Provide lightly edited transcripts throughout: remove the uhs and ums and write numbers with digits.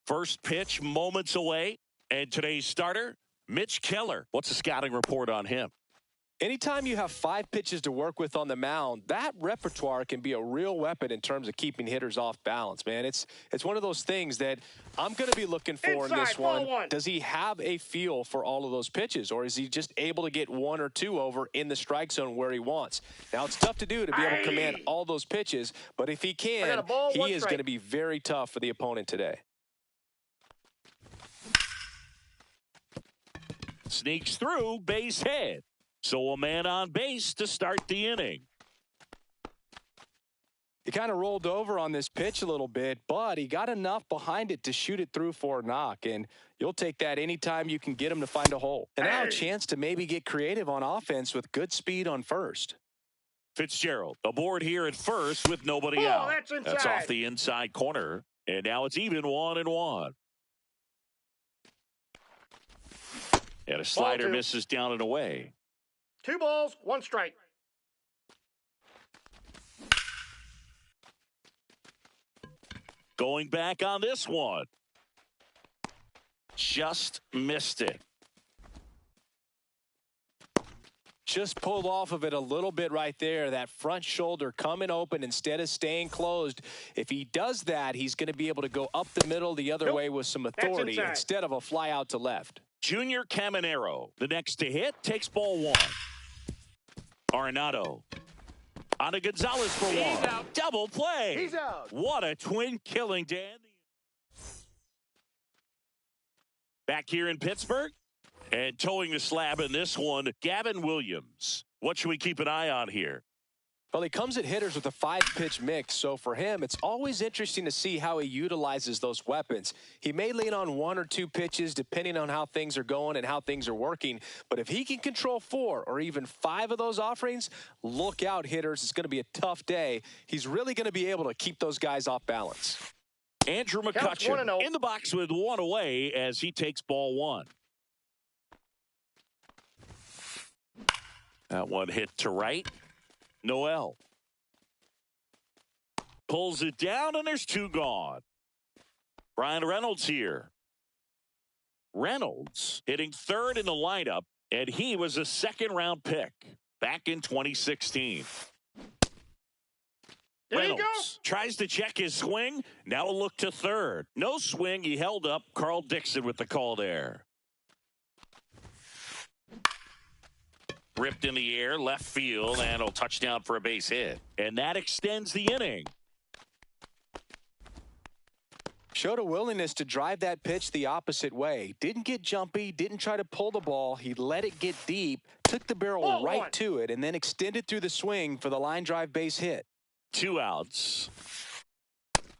First pitch moments away, and today's starter, Mitch Keller. What's the scouting report on him? Anytime you have 5 pitches to work with on the mound, that repertoire can be a real weapon in terms of keeping hitters off balance, man. It's one of those things that I'm going to be looking for in this one. Does he have a feel for all of those pitches, or is he just able to get 1 or 2 over in the strike zone where he wants? Now, it's tough to do to be able to command all those pitches, but if he can, he is going to be very tough for the opponent today. Sneaks through, base hit. So a man on base to start the inning. He kind of rolled over on this pitch a little bit, but he got enough behind it to shoot it through for a knock, and you'll take that anytime you can get him to find a hole. And now a chance to maybe get creative on offense with good speed on first. Fitzgerald aboard here at first with nobody out. That's off the inside corner, and now it's even 1-1. And a slider misses down and away. 2 balls, 1 strike. Going back on this one. Just missed it. Just pulled off of it a little bit right there. That front shoulder coming open instead of staying closed. If he does that, he's going to be able to go up the middle the other way with some authority instead of a fly out to left. Junior Caminero, the next to hit, takes ball 1. Arenado. On to Gonzalez for 1. Double play. He's out. What a twin killing, Dan. Back here in Pittsburgh. And towing the slab in this one, Gavin Williams. What should we keep an eye on here? Well, he comes at hitters with a 5-pitch mix, so for him, it's always interesting to see how he utilizes those weapons. He may lean on 1 or 2 pitches depending on how things are going and how things are working, but if he can control 4 or even 5 of those offerings, look out, hitters. It's going to be a tough day. He's really going to be able to keep those guys off balance. Andrew McCutchen in the box with 1 away as he takes ball 1. That one hit to right. Noel pulls it down, and there's 2 gone. Brian Reynolds here. Reynolds hitting 3rd in the lineup, and he was a 2nd-round pick back in 2016. Reynolds tries to check his swing. Now a look to 3rd. No swing. He held up. Carl Dixon with the call there. Ripped in the air, left field, and a touchdown for a base hit. And that extends the inning. Showed a willingness to drive that pitch the opposite way. Didn't get jumpy, didn't try to pull the ball. He let it get deep, took the barrel right to it, and then extended through the swing for the line drive base hit. 2 outs.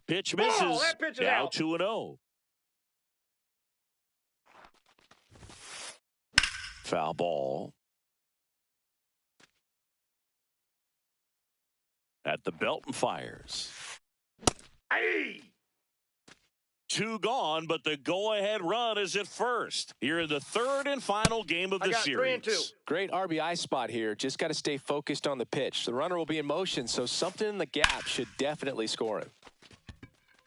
Pitch misses. Now 2-0. Foul ball. At the belt and fires. 2 gone, but the go-ahead run is at first. Here in the 3rd and final game of the series. 3 and 2. Great RBI spot here. Just got to stay focused on the pitch. The runner will be in motion, so something in the gap should definitely score him.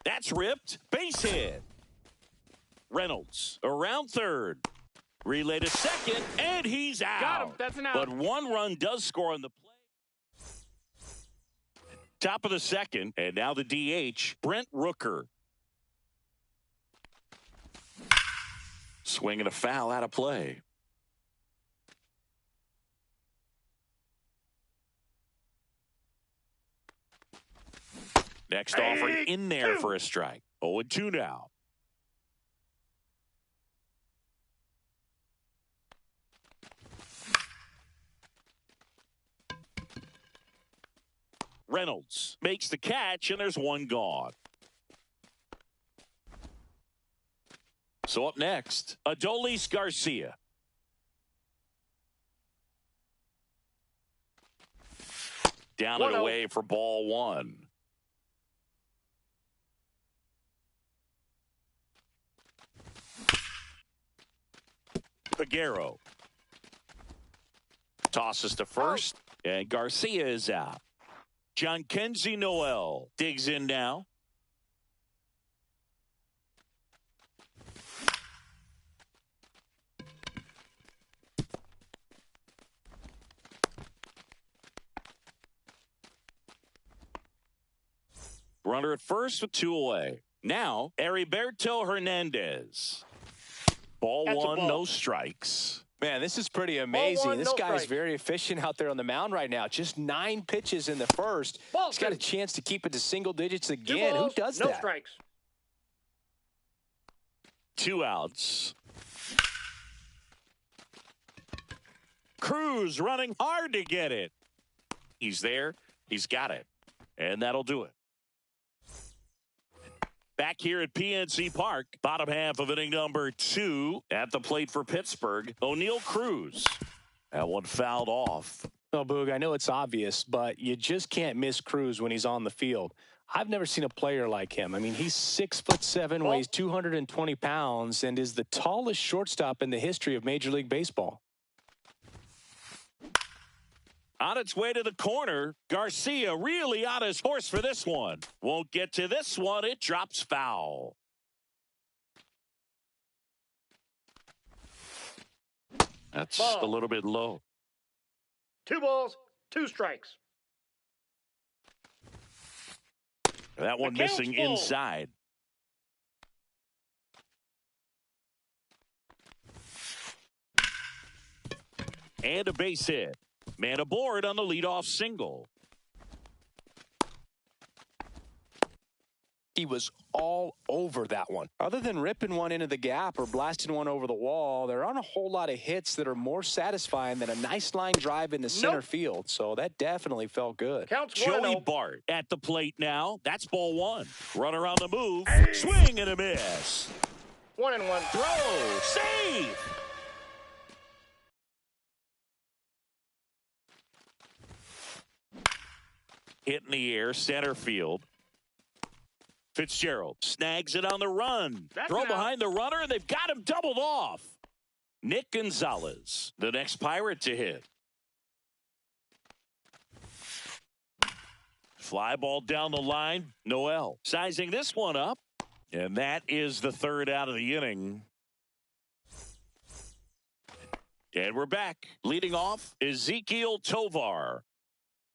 That's ripped. Base hit. Reynolds around 3rd. Relay to 2nd, and he's out. Got him. That's an out. But 1 run does score on the play. Top of the 2nd, and now the DH, Brent Rooker. Swinging a foul out of play. Next offering in there for a strike. 0-2 now. Reynolds makes the catch, and there's 1 gone. So up next, Adolis Garcia. Down and away for ball 1. Peguero tosses to first, and Garcia is out. Jhonkensy Noel digs in now. Runner at first with 2 away. Now, Heriberto Hernandez. Ball That's a one, ball. no strikes. Man, this is pretty amazing. One, This no guy's strikes. very efficient out there on the mound right now. Just 9 pitches in the first. Ball He's got a two. chance to keep it to single digits 2 again. balls, Who does no that? strikes. 2 outs. Cruz running hard to get it. He's there. He's got it. And that'll do it. Back here at PNC Park, bottom half of inning number 2 at the plate for Pittsburgh. O'Neal Cruz. That one fouled off. Well, Boog, I know it's obvious, but you just can't miss Cruz when he's on the field. I've never seen a player like him. I mean, he's 6'7", weighs 220 pounds, and is the tallest shortstop in the history of Major League Baseball. On its way to the corner, Garcia really on his horse for this one. Won't get to this one. It drops foul. That's Ball. a little bit low. 2 balls, 2 strikes. That one The count's missing full. inside. And a base hit. Man aboard on the leadoff single. He was all over that one. Other than ripping one into the gap or blasting one over the wall, there aren't a whole lot of hits that are more satisfying than a nice line drive into center field. So that definitely felt good. Counts Joey 1-0. Bart at the plate now. That's ball one. Runner on the move. Swing and a miss. 1-1. Throw. Save. Hit in the air, center field. Fitzgerald snags it on the run. That's Throw an out. behind the runner, and they've got him doubled off. Nick Gonzalez, the next Pirate to hit. Fly ball down the line. Noel sizing this one up. And that is the 3rd out of the inning. And we're back. Leading off, Ezequiel Tovar.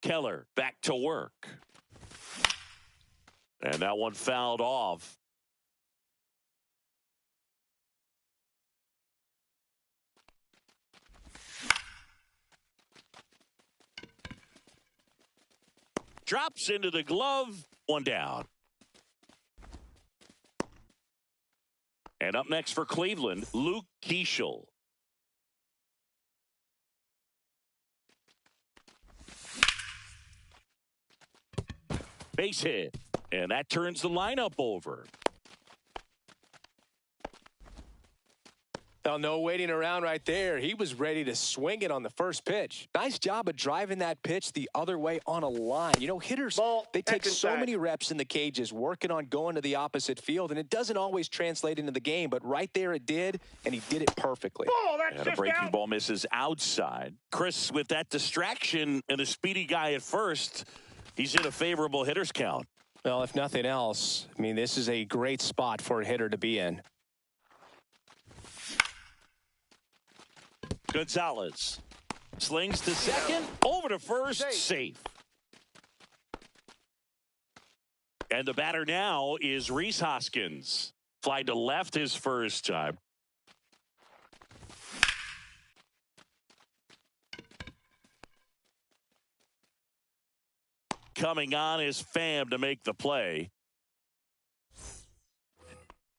Keller back to work. And that one fouled off. Drops into the glove. One down. And up next for Cleveland, Luke Keeschel. Base hit. And that turns the lineup over. Well, no waiting around right there. He was ready to swing it on the first pitch. Nice job of driving that pitch the other way on a line. You know, hitters, Ball, they take that's so inside. many reps in the cages working on going to the opposite field, and it doesn't always translate into the game, but right there it did, and he did it perfectly. Ball, that's And a just breaking out. ball misses outside. Chris, with that distraction and a speedy guy at first, he's in a favorable hitter's count. Well, if nothing else, I mean, this is a great spot for a hitter to be in. Gonzalez slings to second, over to first, safe. And the batter now is Rhys Hoskins. Fly to left his first time. Coming on is Pham to make the play.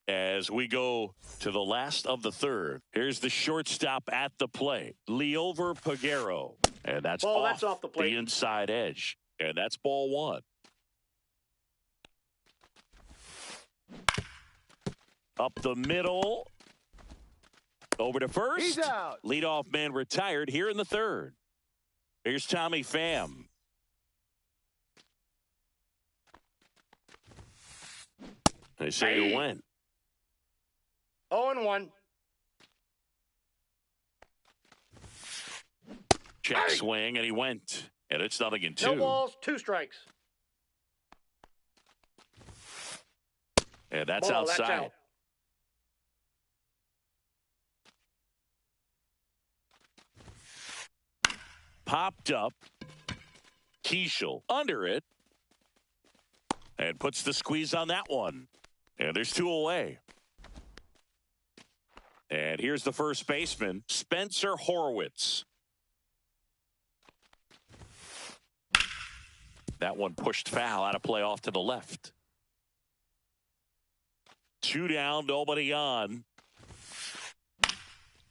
As we go to the last of the 3rd. Here's the shortstop at the plate, Liover Peguero. And that's, Ball, that's off the plate. the inside edge. And that's ball one. Up the middle. Over to first. He's out. Leadoff man retired here in the 3rd. Here's Tommy Pham. They say he went. 0-1. Check swing, and he went. And it's 0-2. No balls, 2 strikes. And that's Ball, outside. that's out. Popped up. Keeschel under it. And puts the squeeze on that one. And there's two away. And here's the first baseman, Spencer Horwitz. That one pushed foul, out of play off to the left. 2 down, nobody on.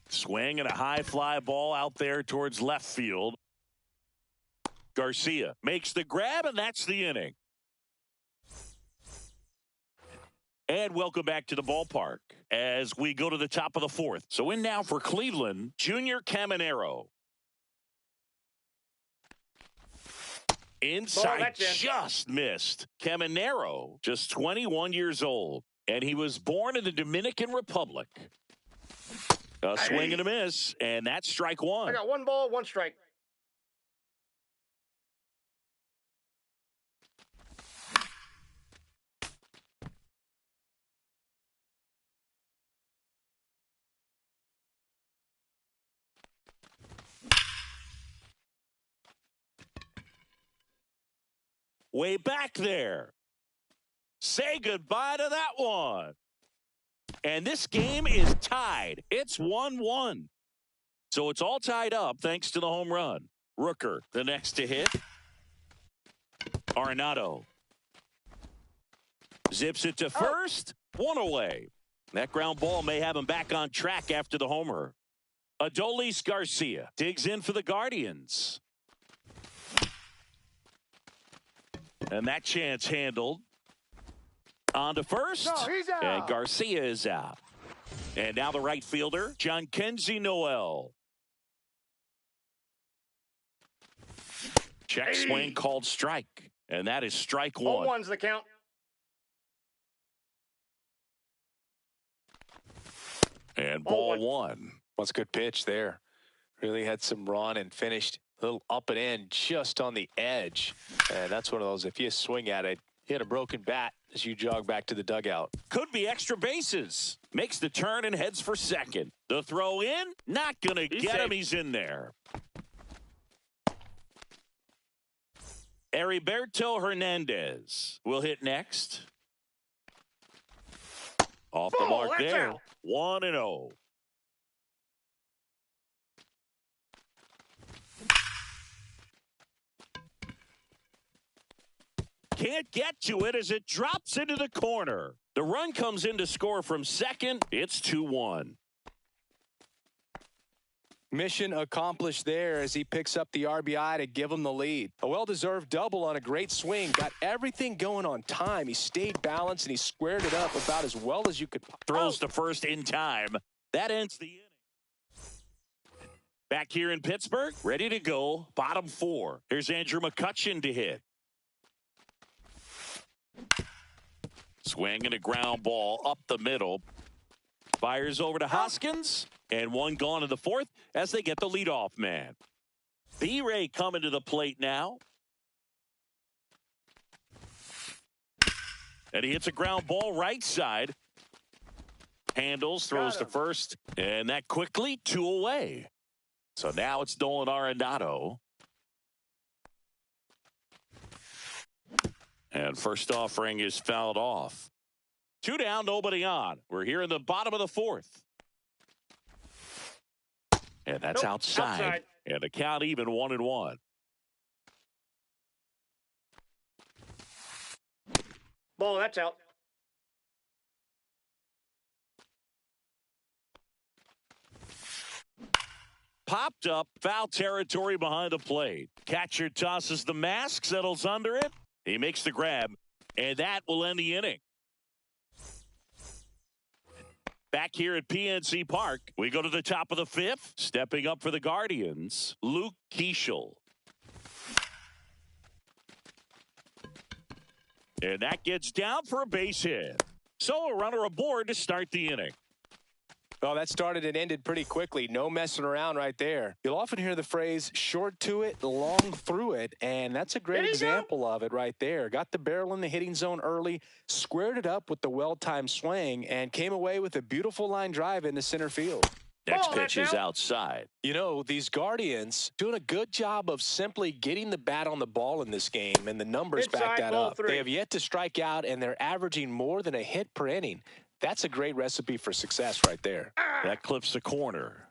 Swing and a high fly ball out there towards left field. Garcia makes the grab, and that's the inning. And welcome back to the ballpark as we go to the top of the fourth. So in now for Cleveland, Junior Caminero. Inside, just missed. Caminero, just 21 years old, and he was born in the Dominican Republic. A swing and a miss, and that's strike one. I got 1 ball, 1 strike. Way back there. Say goodbye to that one. And this game is tied. It's 1-1. So it's all tied up thanks to the home run. Rooker, the next to hit. Arenado zips it to first. 1 away. That ground ball may have him back on track after the homer. Adolis Garcia digs in for the Guardians. And that chance handled. On to first. No, he's out. And Garcia is out. And now the right fielder, Jhonkensy Noel. Check swing called strike. And that is strike one. 0-1's the count. And ball 1. That's a good pitch there. Really had some run and finished a little up and in just on the edge. And that's one of those, if you swing at it, you hit a broken bat as you jog back to the dugout. Could be extra bases. Makes the turn and heads for second. The throw in, not going to get him. He's in there. Heriberto Hernandez will hit next. Off the mark there. 1-0. Can't get to it as it drops into the corner. The run comes in to score from second. It's 2-1. Mission accomplished there as he picks up the RBI to give him the lead. A well-deserved double on a great swing. Got everything going on time. He stayed balanced and he squared it up about as well as you could. Throws to first in time. That ends the inning. Back here in Pittsburgh, ready to go. Bottom 4. Here's Andrew McCutchen to hit. Swing and a ground ball up the middle. Fires over to Hoskins. And one gone in the fourth as they get the leadoff man. B-Ray coming to the plate now. And he hits a ground ball right side. Handles, throws to first. And that quickly 2 away. So now it's Nolan Arenado. And first offering is fouled off. 2 down, nobody on. We're here in the bottom of the fourth. And that's outside. And the count even 1-1. Ball, that's out. Popped up, foul territory behind the plate. Catcher tosses the mask, settles under it. He makes the grab, and that will end the inning. Back here at PNC Park, we go to the top of the 5th. Stepping up for the Guardians, Luke Keeschel. And that gets down for a base hit. So a runner aboard to start the inning. Well, that started and ended pretty quickly. No messing around right there. You'll often hear the phrase short to it, long through it, and that's a great example of it right there. Got the barrel in the hitting zone early, squared it up with the well-timed swing, and came away with a beautiful line drive into center field. Next Ball, pitch that's is out. outside. You know, these Guardians doing a good job of simply getting the bat on the ball in this game, and the numbers back Inside, that ball up. 3. They have yet to strike out, and they're averaging more than a hit per inning. That's a great recipe for success right there. That clips the corner.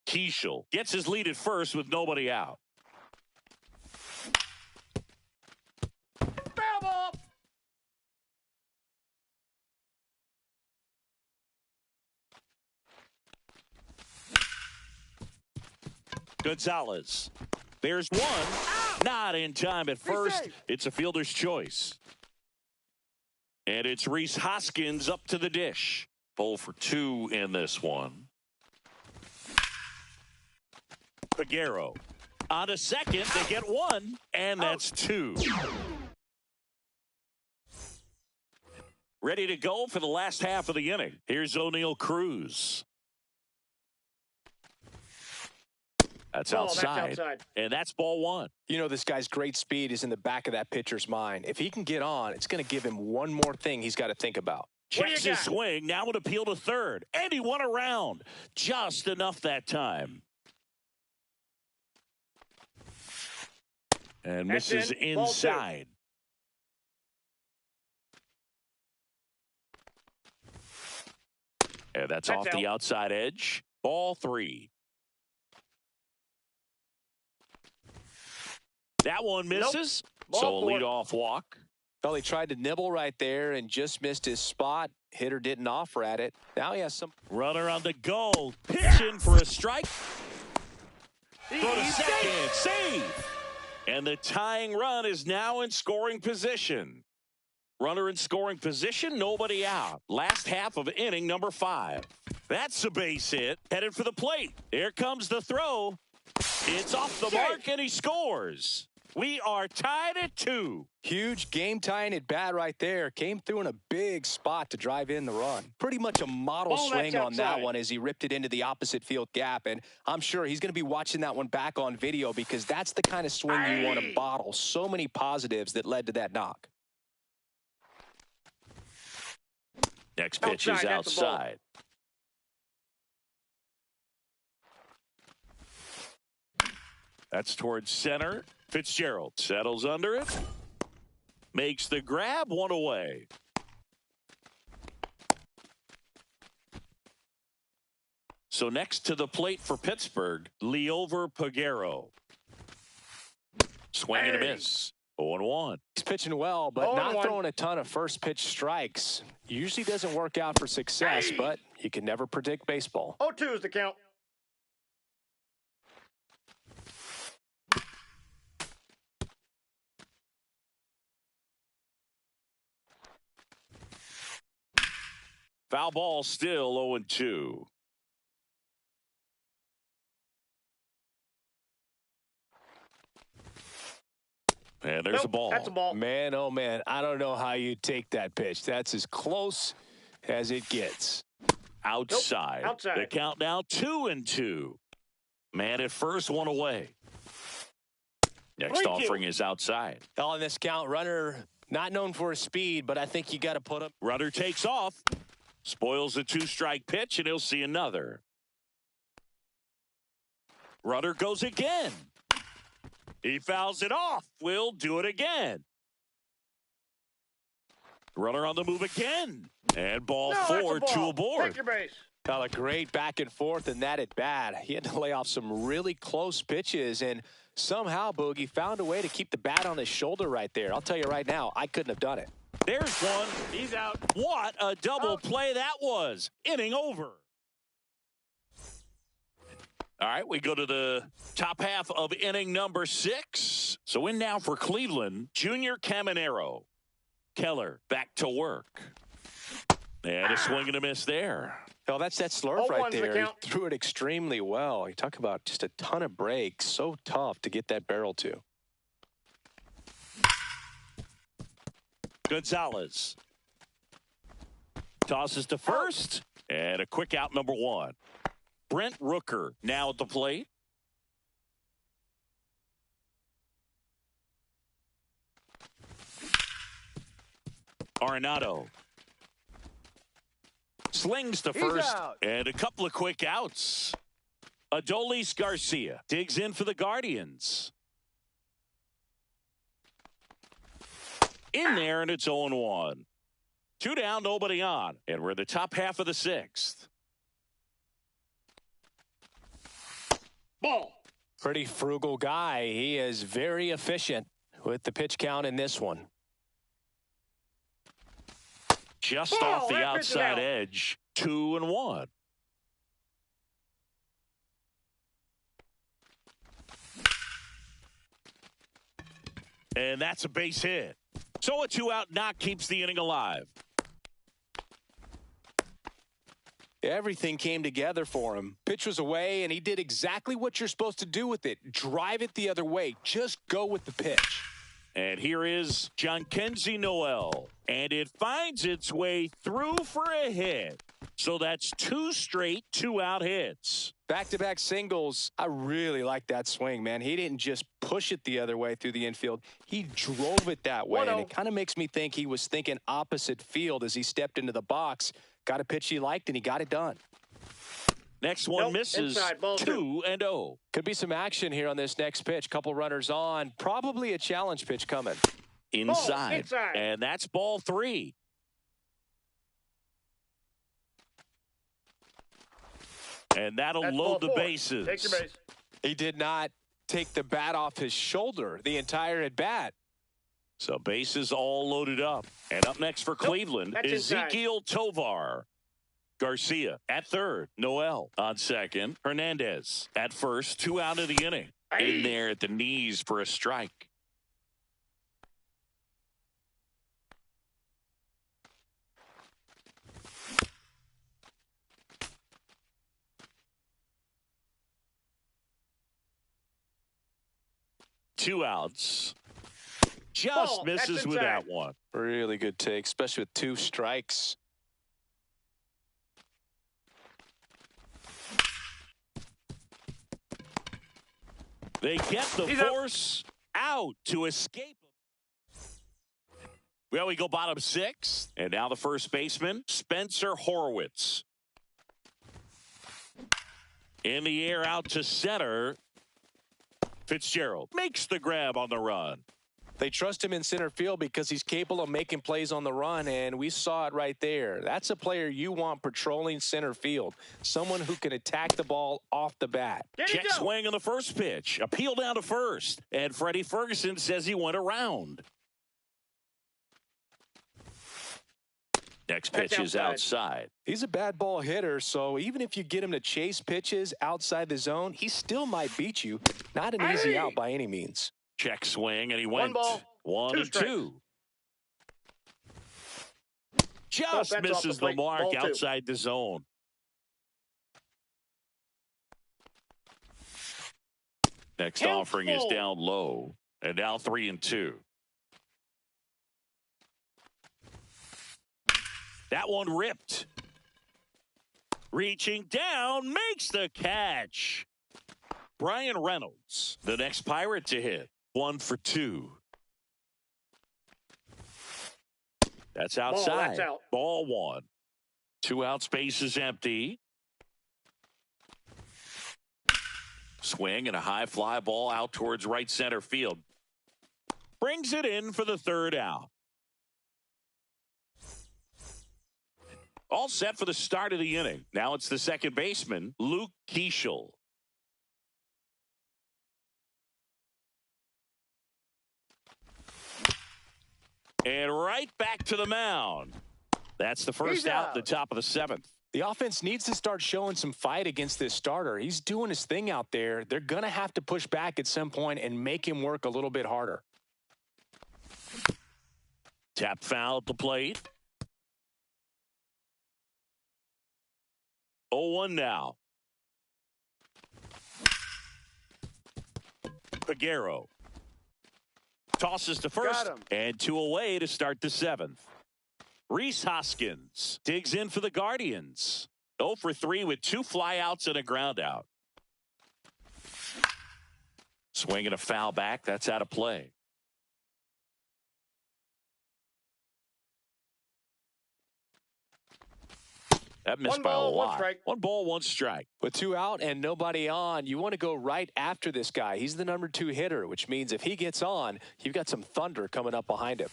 Keishel gets his lead at first with nobody out. Foul ball. Gonzalez. There's one. Not in time at first. It's a fielder's choice. And it's Rhys Hoskins up to the dish. 0 for 2 in this one. Peguero. On to second. They get one. And that's 2. Ready to go for the last half of the inning. Here's O'Neal Cruz. That's outside. And that's ball 1. You know, this guy's great speed is in the back of that pitcher's mind. If he can get on, it's going to give him one more thing he's got to think about. Checks his swing. Now an appeal to third. And he won around. Just enough that time. And misses inside. And that's off the outside edge. Ball 3. That one misses. Nope. So a leadoff walk. Well, he tried to nibble right there and just missed his spot. Hitter didn't offer at it. Now he has some. Runner on the go. Pitching for a strike. Throw to second. Save. And the tying run is now in scoring position. Runner in scoring position. Nobody out. Last half of inning number 5. That's a base hit. Headed for the plate. Here comes the throw. It's off the mark and he scores. We are tied at 2. Huge game-tying at bat right there. Came through in a big spot to drive in the run. Pretty much a model swing on that one as he ripped it into the opposite field gap. And I'm sure he's going to be watching that one back on video because that's the kind of swing you want to bottle. So many positives that led to that knock. Next pitch is outside. That's towards center. Fitzgerald settles under it. Makes the grab, 1 away. So next to the plate for Pittsburgh, Liover Peguero. Swing and a miss. 0-1. He's pitching well, but not throwing a ton of first pitch strikes. Usually doesn't work out for success, but you can never predict baseball. 0-2 is the count. Foul ball, still 0-2. And there's a ball. That's a ball. Man, oh man, I don't know how you take that pitch. That's as close as it gets. Outside. Outside. The count now 2-2. Man at first, 1 away. Next offering is outside. On this count, runner not known for his speed, but I think you got to put him. Runner takes off. Spoils the 2-strike pitch, and he'll see another. Runner goes again. He fouls it off. We'll do it again. Runner on the move again. And ball 4, 2 aboard. Take your base. Got a great back and forth in that at bat. He had to lay off some really close pitches, and somehow Boogie found a way to keep the bat on his shoulder right there. I'll tell you right now, I couldn't have done it. There's one. He's out. What a double play that was. Inning over. All right, we go to the top half of inning number 6. So in now for Cleveland, Junior Caminero. Keller back to work. And a swing and a miss there. Oh, that's that slurve right there. He threw it extremely well. You talk about just a ton of breaks. So tough to get that barrel to. Gonzalez tosses to first, and a quick out, number 1. Brent Rooker now at the plate. slings to He's first, out. and a couple of quick outs. Adolis Garcia digs in for the Guardians. In there, and it's 0-1. 2 down, nobody on, and we're in the top half of the 6th. Ball. Pretty frugal guy. He is very efficient with the pitch count in this one. Just Ball, off the that pitch is outside out. edge, 2-1. And that's a base hit. So a 2-out knock keeps the inning alive. Everything came together for him. Pitch was away, and he did exactly what you're supposed to do with it. Drive it the other way. Just go with the pitch. And here is Jhonkensy Noel. And it finds its way through for a hit. So that's 2 straight 2-out hits. Back-to-back singles. I really like that swing, man. He didn't just push it the other way through the infield. He drove it that way, and it kind of makes me think he was thinking opposite field as he stepped into the box. Got a pitch he liked, and he got it done. Next one Nope, misses. inside, ball 2-0. Could be some action here on this next pitch. Couple runners on. Probably a challenge pitch coming. Inside. Inside. And that's ball 3. And that'll That's load the ball 4. bases. Take your base. He did not take the bat off his shoulder the entire at bat. So bases all loaded up. And up next for Cleveland, that's inside. Ezequiel Tovar. Garcia at third. Noel on second. Hernandez at first. 2 out of the inning. In there at the knees for a strike. Two outs. Just Ball, misses that's with inside. that one. Really good take, especially with 2 strikes. They get the He's out. force out to escape. Well, we go bottom 6. And now the first baseman, Spencer Horwitz. In the air out to center. Fitzgerald makes the grab on the run. They trust him in center field because he's capable of making plays on the run, and we saw it right there. That's a player you want patrolling center field. Someone who can attack the ball off the bat. Check swing on the first pitch. Appeal down to first. And Freddie Ferguson says he went around. Next pitch is outside. He's a bad ball hitter, so even if you get him to chase pitches outside the zone, he still might beat you. Not an easy out by any means. Check swing, and he went 1 and 2. Just that's off misses the the plate. mark Ball 2. outside the zone. Next offering is down low, and now 3-2. That one ripped. Reaching down, makes the catch. Brian Reynolds, the next Pirate to hit. 1 for 2. That's outside. That's out. Ball 1. 2 out, space is empty. Swing and a high fly ball out towards right center field. Brings it in for the 3rd out. All set for the start of the inning. Now it's the second baseman, Luke Keeschel. And right back to the mound. That's the first out, the top of the 7th. The offense needs to start showing some fight against this starter. He's doing his thing out there. They're going to have to push back at some point and make him work a little bit harder. Tap foul at the plate. 0-1 now. Peguero tosses to first and 2 away to start the 7th. Rhys Hoskins digs in for the Guardians. 0 for 3 with 2 flyouts and a ground out. Swinging a foul back. That's out of play. That missed One by a ball, one lot. strike. 1 ball, 1 strike. With 2 out and nobody on, you want to go right after this guy. He's the number 2 hitter, which means if he gets on, you've got some thunder coming up behind him.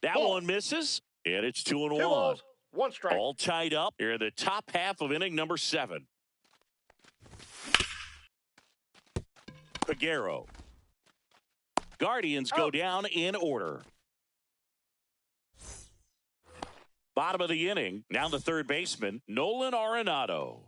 That Ball. one misses, and it's 2-1. 2 balls, 1 strike. All tied up here in the top half of inning number 7. Peguero. Guardians go down in order. Bottom of the inning, now the third baseman, Nolan Arenado.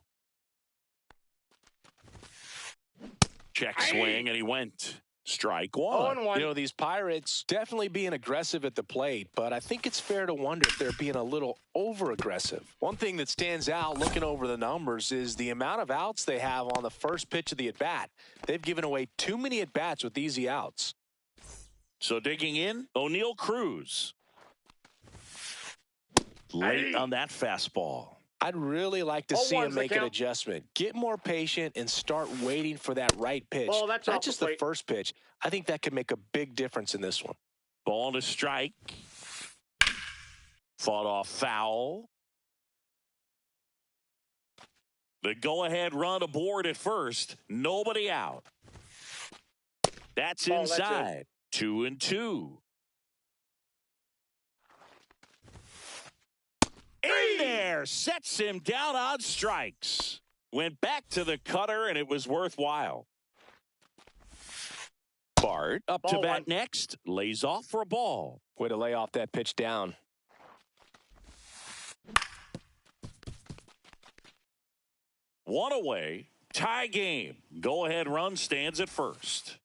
Check swing, and he went. Strike 1. 0-1. You know, these Pirates definitely being aggressive at the plate, but I think it's fair to wonder if they're being a little over-aggressive. One thing that stands out looking over the numbers is the amount of outs they have on the first pitch of the at-bat. They've given away too many at-bats with easy outs. So digging in, O'Neal Cruz. Late on that fastball. I'd really like to see him 0-1's the make an count. adjustment. Get more patient and start waiting for that right pitch. Ball, that's not off the just the plate. first pitch. I think that could make a big difference in this one. Ball to strike. Fought off foul. The go-ahead run aboard at first. Nobody out. That's Ball, that's inside. 2-2. In there. Sets him down on strikes. Went back to the cutter, and it was worthwhile. Bart up to Ball bat 1. next. Lays off for a ball. Way to lay off that pitch down. One away. Tie game. Go-ahead run stands at first.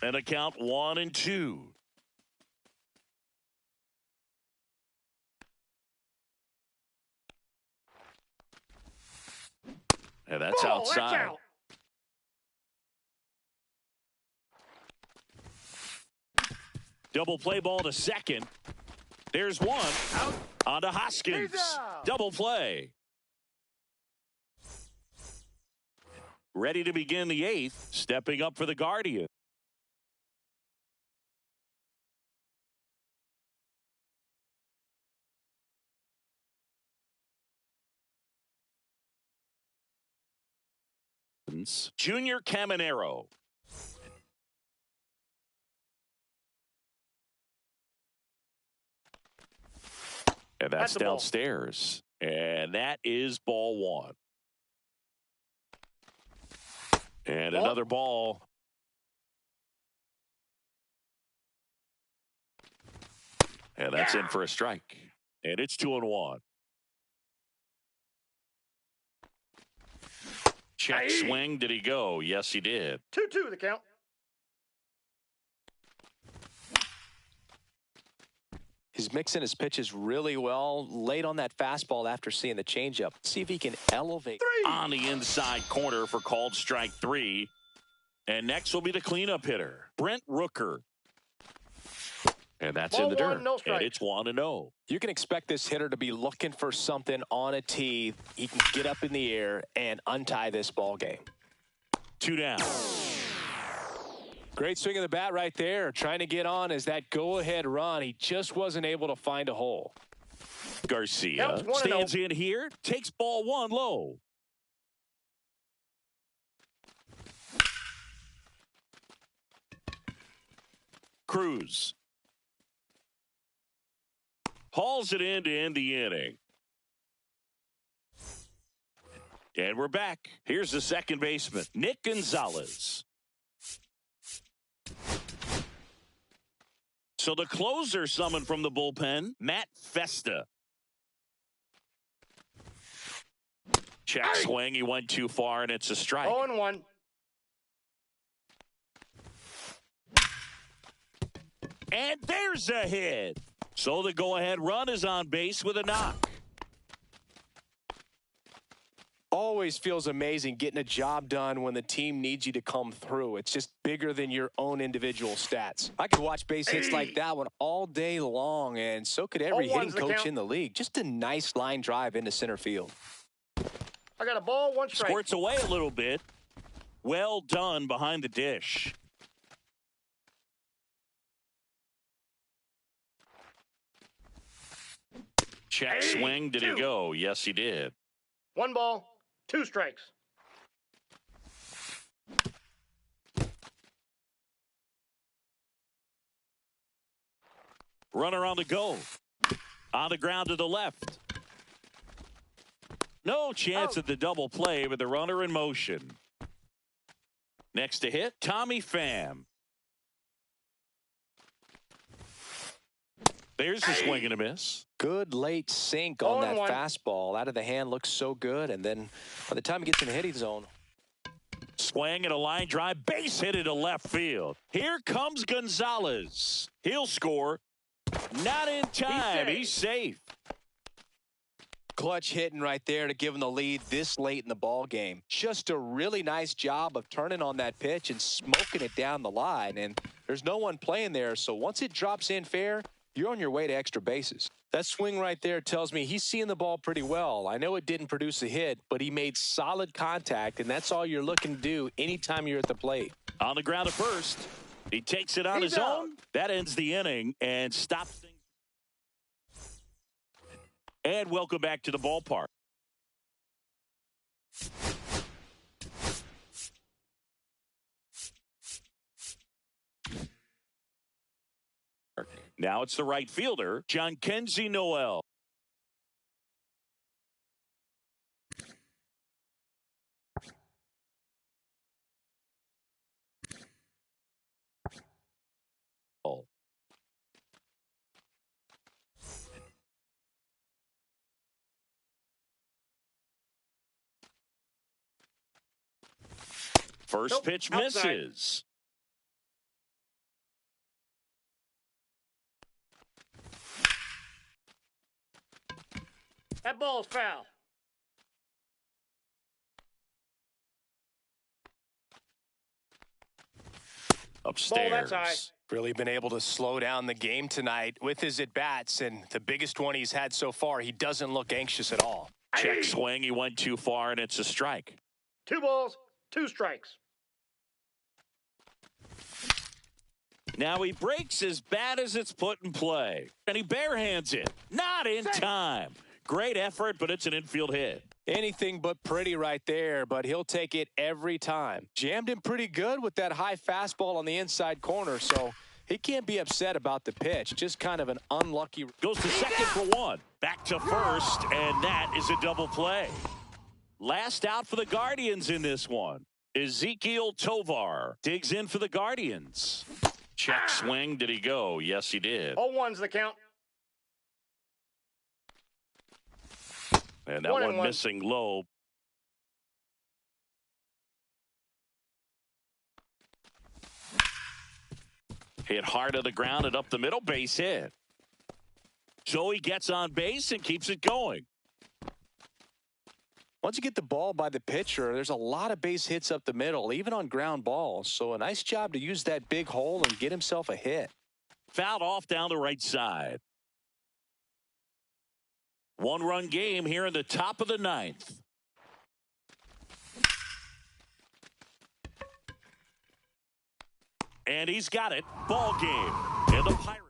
And a count 1-2. And that's Ball, outside. That's out. Double play ball to second. There's one. Out. On to Hoskins. He's out. Double play. Ready to begin the 8th. Stepping up for the Guardians. Junior Caminero. And that's the ball. downstairs. And that is ball 1. And Ball. another ball. And that's in for a strike. And it's 2-1. Check Aye. swing. Did he go? Yes, he did. 2-2 the count. He's mixing his pitches really well. Late on that fastball after seeing the changeup. See if he can elevate. 3. On the inside corner for called strike 3. And next will be the cleanup hitter, Brent Rooker. And that's Ball in the 1, dirt. no strike. And it's 1-0. You can expect this hitter to be looking for something on a tee. He can get up in the air and untie this ball game. 2 down. Great swing of the bat right there. Trying to get on as that go-ahead run. He just wasn't able to find a hole. Garcia Counts 1-0. stands in here, takes ball 1 low. Cruz hauls it in to end the inning. And we're back. Here's the second baseman, Nick Gonzalez. So the closer summoned from the bullpen, Matt Festa. Check swing. He went too far, and it's a strike. 0-1. And there's a hit. So the go-ahead run is on base with a knock. Always feels amazing getting a job done when the team needs you to come through. It's just bigger than your own individual stats. I could watch base hits like that one all day long, and so could every 0-1's hitting the coach count. in the league. Just a nice line drive into center field. I got a ball, 1 strike. Squirts away a little bit. Well done behind the dish. Check swing. Did he 2. go? Yes, he did. 1 ball, 2 strikes. Runner on the go. On the ground to the left. No chance at the double play with the runner in motion. Next to hit, Tommy Pham. There's a swing and a miss. Good late sink on that fastball. Out of the hand, looks so good. And then by the time he gets in the hitting zone. Swing and a line drive, base hit into left field. Here comes Gonzalez. He'll score. Not in time. He's safe. Clutch hitting right there to give him the lead this late in the ball game. Just a really nice job of turning on that pitch and smoking it down the line. And there's no one playing there, so once it drops in fair, you're on your way to extra bases. That swing right there tells me he's seeing the ball pretty well. I know it didn't produce a hit, but he made solid contact, and that's all you're looking to do anytime you're at the plate. On the ground at first. He takes it on his own. That ends the inning and stops things. And welcome back to the ballpark. Now it's the right fielder, Jhonkensy Noel. First pitch misses. That ball's foul. Upstairs. Ball, that's high. Really been able to slow down the game tonight with his at-bats, and the biggest one he's had so far, he doesn't look anxious at all. Check swing. He went too far, and it's a strike. 2 balls, 2 strikes. Now he breaks as bad as it's put in play. And he barehands it. Not in time. Great effort, but it's an infield hit. Anything but pretty right there, but he'll take it every time. Jammed him pretty good with that high fastball on the inside corner, so he can't be upset about the pitch. Just kind of an unlucky. Goes to second for 1. Back to first, and that is a double play. Last out for the Guardians in this one. Ezequiel Tovar digs in for the Guardians. Check swing. Did he go? Yes, he did. 0-1's the count. And that one missing low. Hit hard to the ground and up the middle, base hit. So he gets on base and keeps it going. Once you get the ball by the pitcher, there's a lot of base hits up the middle, even on ground balls. So a nice job to use that big hole and get himself a hit. Fouled off down the right side. 1-run game here in the top of the 9th. And he's got it. Ball game. And the Pirates.